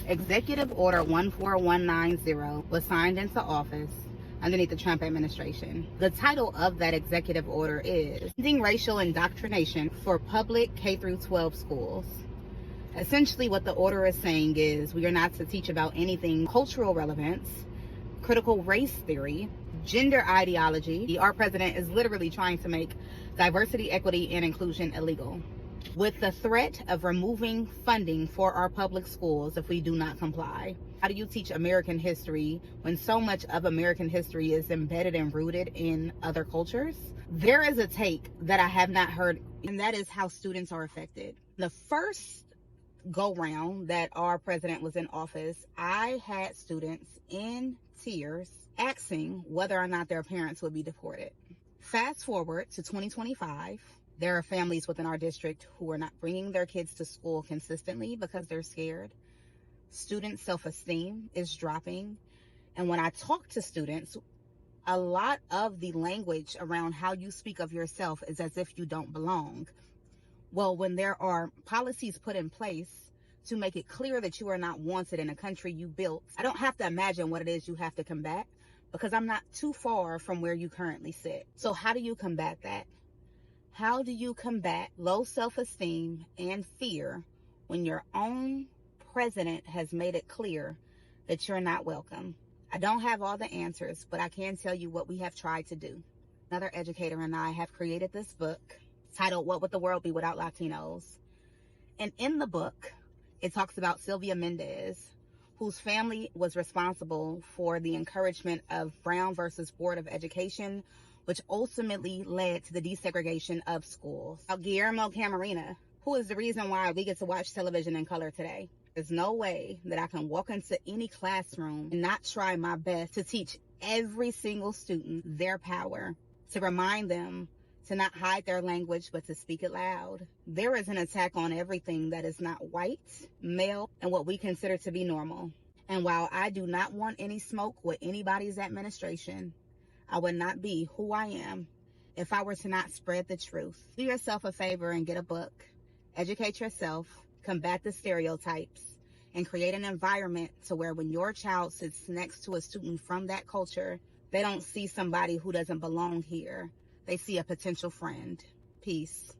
Executive Order 14190 was signed into office underneath the Trump administration. The title of that executive order is Ending Racial Indoctrination for Public K-12 Schools. Essentially, what the order is saying is we are not to teach about anything cultural relevance, critical race theory, gender ideology. Our president is literally trying to make diversity, equity, and inclusion illegal, with the threat of removing funding for our public schools if we do not comply. How do you teach American history when so much of American history is embedded and rooted in other cultures? There is a take that I have not heard, and that is how students are affected. The first go round that our president was in office, I had students in tears asking whether or not their parents would be deported. Fast forward to 2025. There are families within our district who are not bringing their kids to school consistently because they're scared. Student self-esteem is dropping. And when I talk to students, a lot of the language around how you speak of yourself is as if you don't belong. Well, when there are policies put in place to make it clear that you are not wanted in a country you built, I don't have to imagine what it is you have to combat because I'm not too far from where you currently sit. So how do you combat that? How do you combat low self-esteem and fear when your own president has made it clear that you're not welcome? I don't have all the answers, but I can tell you what we have tried to do. Another educator and I have created this book titled What Would the World Be Without Latinos? And in the book, it talks about Sylvia Mendez, whose family was responsible for the encouragement of Brown versus Board of Education, which ultimately led to the desegregation of schools. Guillermo Camarena, who is the reason why we get to watch television in color today. There's no way that I can walk into any classroom and not try my best to teach every single student their power, to remind them to not hide their language, but to speak it loud. There is an attack on everything that is not white, male, and what we consider to be normal. And while I do not want any smoke with anybody's administration, I would not be who I am if I were to not spread the truth. Do yourself a favor and get a book. Educate yourself, combat the stereotypes, and create an environment to where when your child sits next to a student from that culture, they don't see somebody who doesn't belong here. They see a potential friend. Peace.